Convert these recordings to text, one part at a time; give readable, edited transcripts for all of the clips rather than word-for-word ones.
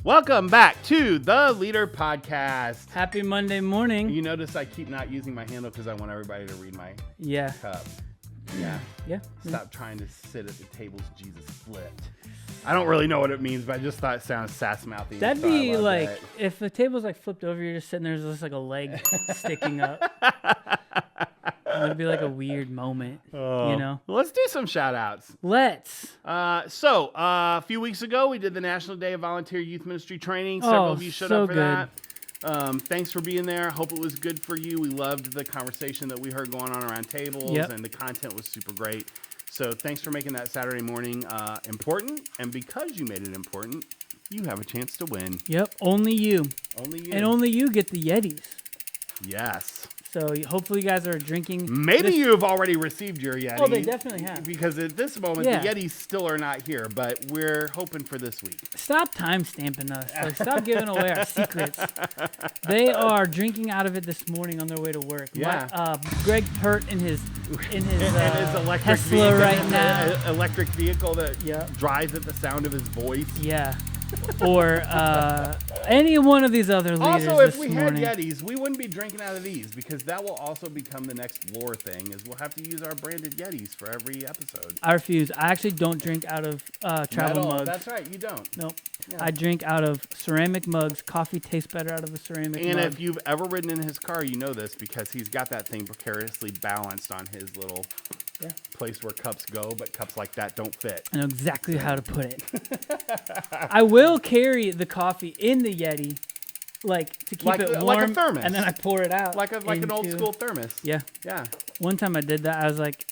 Welcome back to the Leader Podcast. Happy Monday morning. You notice I keep not using my handle because I want everybody to read my cup. Yeah. Stop trying to sit at the tables Jesus flipped. I don't really know what it means, but I just thought it sounded sass-mouthy. That'd be like if the table's like flipped over, you're just sitting there, there's just like a leg sticking up. It'd be like a weird moment, you know? Let's do some shout-outs. Let's. A few weeks ago, we did the National Day of Volunteer Youth Ministry Training. Several of you showed up for that. Thanks for being there. Hope it was good for you. We loved the conversation that we heard going on around tables, and the content was super great. So thanks for making that Saturday morning important. And because you made it important, you have a chance to win. Yep, only you. Only you. And only you get the Yetis. Yes. So hopefully you guys are drinking. Maybe you have already received your Yeti. Oh, they definitely have. Because at this moment, the Yetis still are not here, but we're hoping for this week. Stop time stamping us. Like, stop giving away our secrets. They are drinking out of it this morning on their way to work. Yeah. Greg Pert in his electric Tesla vehicle, right now. Electric vehicle that drives at the sound of his voice. Yeah. Or any one of these other leaders. Also, if we morning. had Yetis, we wouldn't be drinking out of these because that will also become the next lore thing. Is we'll have to use our branded Yetis for every episode. I refuse. I actually don't drink out of travel mugs. That's right, you don't. Nope. Yeah. I drink out of ceramic mugs. Coffee tastes better out of a ceramic mug. And if you've ever ridden in his car, you know this because he's got that thing precariously balanced on his little place where cups go, but cups like that don't fit. I know exactly how to put it. I will carry the coffee in the Yeti, to keep it warm, like a thermos, and then I pour it out like an old school thermos. Yeah. One time I did that.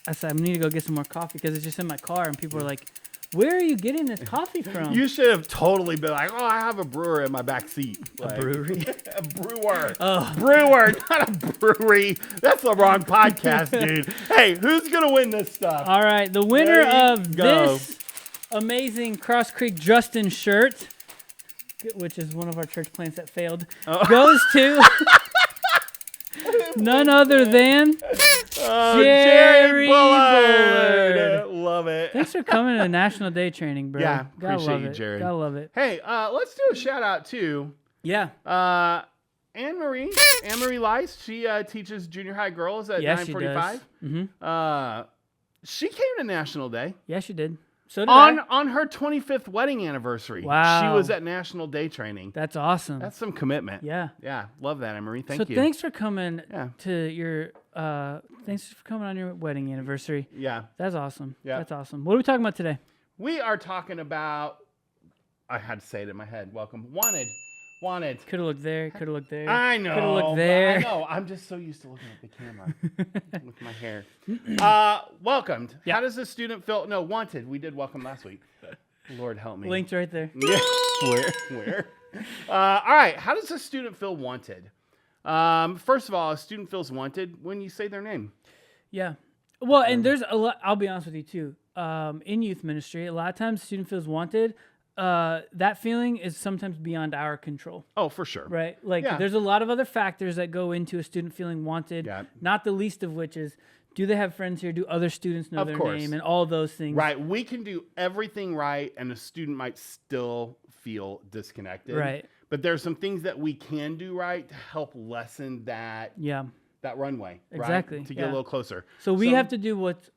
I said I need to go get some more coffee because it's just in my car, and people were like, "Where are you getting this coffee from?" You should have totally been like, "Oh, I have a brewer in my back seat." A brewery? A brewer. Oh. Brewer, not a brewery. That's the wrong podcast, dude. Hey, who's going to win this stuff? All right, the winner of this amazing Cross Creek Justin shirt, which is one of our church plants that failed, goes to none other than Jerry Bullard. Love it. Thanks for coming to the National Day training, bro. Yeah, Gotta appreciate love you, it. Jared. Gotta love it. Hey, let's do a shout out too. Yeah. Anne-Marie Lice, she teaches junior high girls at 945. Mm-hmm. She came to National Day. Yeah, she did. So did I. On her 25th wedding anniversary. Wow. She was at National Day training. That's awesome. That's some commitment. Yeah. Yeah. Love that, Anne-Marie. Thank you. So thanks for coming to your thanks for coming on your wedding anniversary. Yeah. That's awesome. Yeah. That's awesome. What are we talking about today? We are talking about, I had to say it in my head. Welcome. Wanted. Could have looked there. Could have looked there. I know. Could have looked there. I know. I'm just so used to looking at the camera with my hair. Welcomed. Yeah. How does the student feel? No, wanted. We did welcome last week. Lord help me. Linked right there. Yeah. Where? All right. How does a student feel wanted? First of all, a student feels wanted when you say their name. Yeah. Well, and there's a lot. I'll be honest with you too. In youth ministry, a lot of times, student feels wanted. That feeling is sometimes beyond our control. Oh, for sure. Right? There's a lot of other factors that go into a student feeling wanted, not the least of which is, do they have friends here? Do other students know their name? And all those things. Right. We can do everything right, and a student might still feel disconnected. Right. But there's some things that we can do right to help lessen that runway. Exactly. Right? To get a little closer. So we have to do what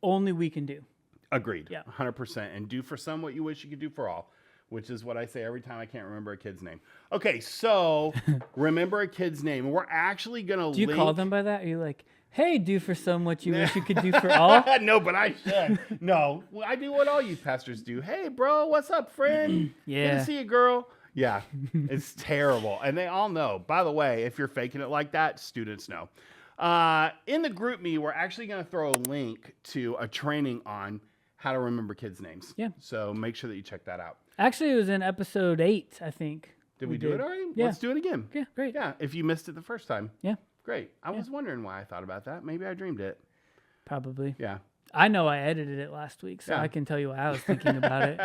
only we can do. Agreed. Yeah. 100%. And do for some what you wish you could do for all, which is what I say every time I can't remember a kid's name. Okay, so remember a kid's name. And we're actually going to Do you call them by that? Are you like, hey, do for some what you wish you could do for all? No, but I should. No, I do what all you pastors do. Hey, bro, what's up, friend? Good to see you, girl. Yeah, it's terrible. And they all know. By the way, if you're faking it like that, students know. In the group me, we're actually going to throw a link to a training on how to remember kids' names. Yeah. So make sure that you check that out. Actually, it was in episode 8, I think. Did we do it already? Yeah. Let's do it again. Yeah, great. Yeah, if you missed it the first time. Yeah. Great. I was wondering why I thought about that. Maybe I dreamed it. Probably. Yeah. I know I edited it last week, so I can tell you what I was thinking about it.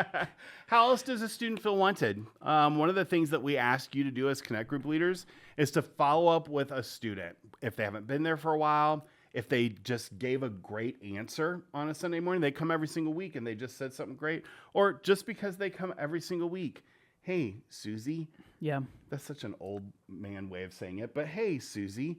How else does a student feel wanted? One of the things that we ask you to do as Connect Group leaders is to follow up with a student. If they haven't been there for a while, if they just gave a great answer on a Sunday morning, they come every single week and they just said something great, or just because they come every single week, hey, Susie. Yeah. That's such an old man way of saying it. But hey, Susie,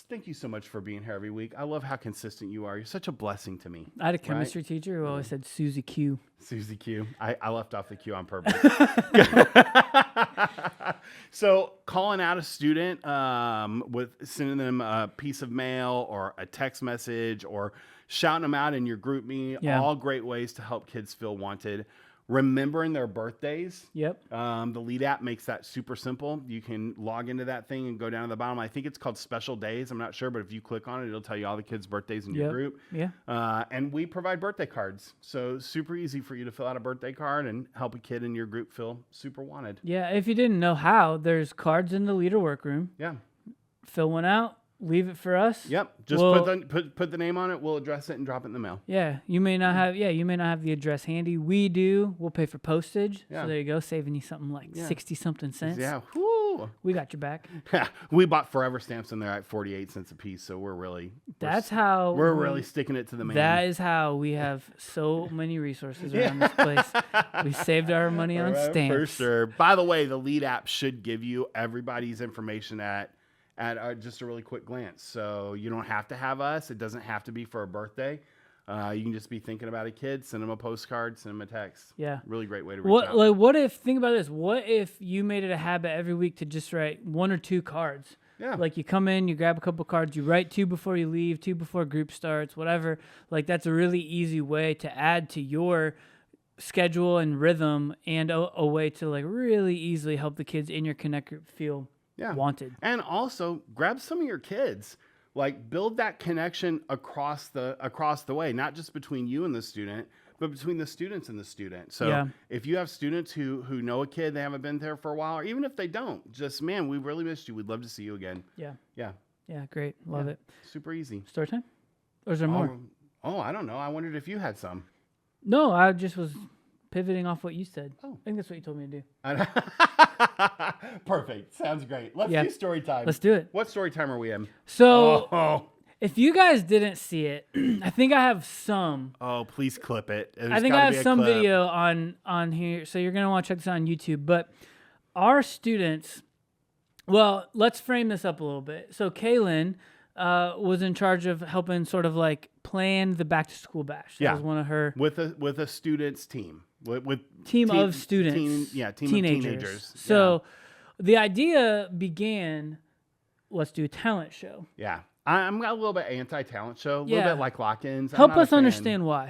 thank you so much for being here every week. I love how consistent you are. You're such a blessing to me. I had a chemistry teacher who always said Susie Q. Susie Q. I left off the Q on purpose. So calling out a student with sending them a piece of mail or a text message or shouting them out in your group me, all great ways to help kids feel wanted. Remembering their birthdays. Yep. The Lead app makes that super simple. You can log into that thing and go down to the bottom. I think it's called Special Days. I'm not sure, but if you click on it, it'll tell you all the kids' birthdays in your group. Yeah. And we provide birthday cards. So super easy for you to fill out a birthday card and help a kid in your group feel super wanted. Yeah. If you didn't know how, there's cards in the leader workroom. Yeah. Fill one out. Leave it for us. Yep. Just put the name on it. We'll address it and drop it in the mail. Yeah. You may not have the address handy. We do. We'll pay for postage. Yeah. So there you go, saving you something like 60 something cents. Yeah. Woo. We got your back. We bought forever stamps in there at 48 cents a piece, so we're really sticking it to the man. That is how we have so many resources around this place. We saved our money on stamps. For sure. By the way, the Lead app should give you everybody's information at just a really quick glance. So you don't have to have us. It doesn't have to be for a birthday. You can just be thinking about a kid, send them a postcard, send them a text. Yeah. Really great way to reach out. Think about this. What if you made it a habit every week to just write 1 or 2 cards? Yeah. Like you come in, you grab a couple cards, you write 2 before you leave, 2 before group starts, whatever. Like that's a really easy way to add to your schedule and rhythm and a way to like really easily help the kids in your Connect group feel wanted. And also grab some of your kids, like build that connection across the way, not just between you and the student, but between the students and the student. So if you have students who know a kid, they haven't been there for a while, or even if they don't, just, man, we really missed you. We'd love to see you again. Yeah. Yeah. Yeah. Great. Love it. Super easy. Story time? Or is there more? Oh, I don't know. I wondered if you had some. No, I just was pivoting off what you said. Oh. I think that's what you told me to do. Perfect. Sounds great. Let's do story time. Let's do it. What story time are we in? So, if you guys didn't see it, I think I have some. Oh, please clip it. I think I have some video on here. So you're going to want to check this out on YouTube. But our students, well, let's frame this up a little bit. So Kaylin was in charge of helping sort of like plan the back to school bash. That was one of her with a students team. With team of students. Team of teenagers. So the idea began, let's do a talent show. Yeah. I'm a little bit anti-talent show, a little bit like lock-ins. Help us understand why.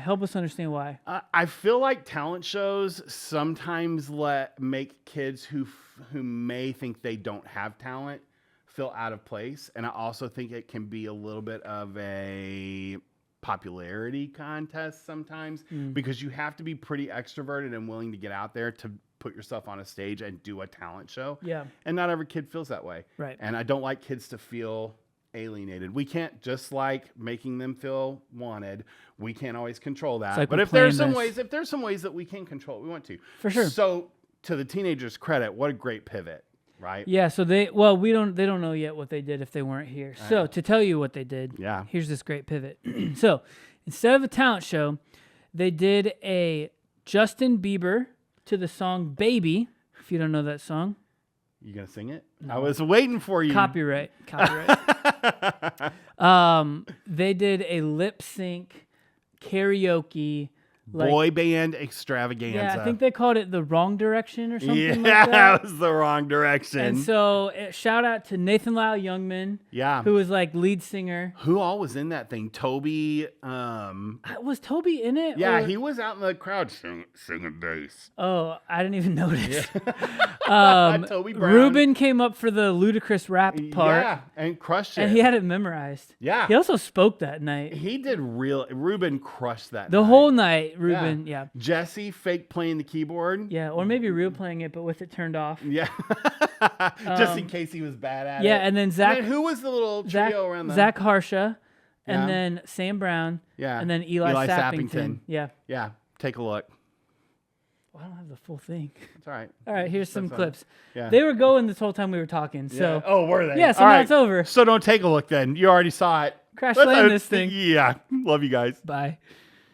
I feel like talent shows sometimes make kids who may think they don't have talent feel out of place. And I also think it can be a little bit of a popularity contest sometimes because you have to be pretty extroverted and willing to get out there to put yourself on a stage and do a talent show. Yeah. And not every kid feels that way. Right. And I don't like kids to feel alienated. We can't, just like making them feel wanted, we can't always control that. Like but if there's some ways that we can control it, we want to. For sure. So to the teenagers' credit, what a great pivot. Right. Yeah. So they don't know yet what they did if they weren't here. So to tell you what they did, here's this great pivot. So instead of a talent show, they did a Justin Bieber to the song "Baby." If you don't know that song, you gonna sing it? No. I was waiting for you. Copyright. They did a lip sync karaoke. Boy band extravaganza. Yeah, I think they called it The Wrong Direction or something like that. Yeah, it was The Wrong Direction. And so, shout out to Nathan Lyle Youngman, who was like lead singer. Who all was in that thing? Toby. Was Toby in it? Yeah, he was out in the crowd singing bass. Oh, I didn't even notice. Toby Brown. Ruben came up for the ludicrous rap part. Yeah, and crushed it. And he had it memorized. Yeah. He also spoke that night. He did Ruben crushed that the night. whole night. Ruben, yeah. Jesse fake playing the keyboard. Yeah, or maybe real playing it, but with it turned off. Yeah. Just in case he was bad at it. Yeah, and then Zach. And then who was the little trio around that? Zach Harsha, and then Sam Brown. Yeah. And then Eli Sappington. Yeah. Yeah. Take a look. Well, I don't have the full thing. It's all right. All right, here's some clips. Yeah. They were going this whole time we were talking. So. Yeah. Oh, were they? Yeah, so now it's over. So don't take a look then. You already saw it. Crash land this thing. Yeah. Love you guys. Bye.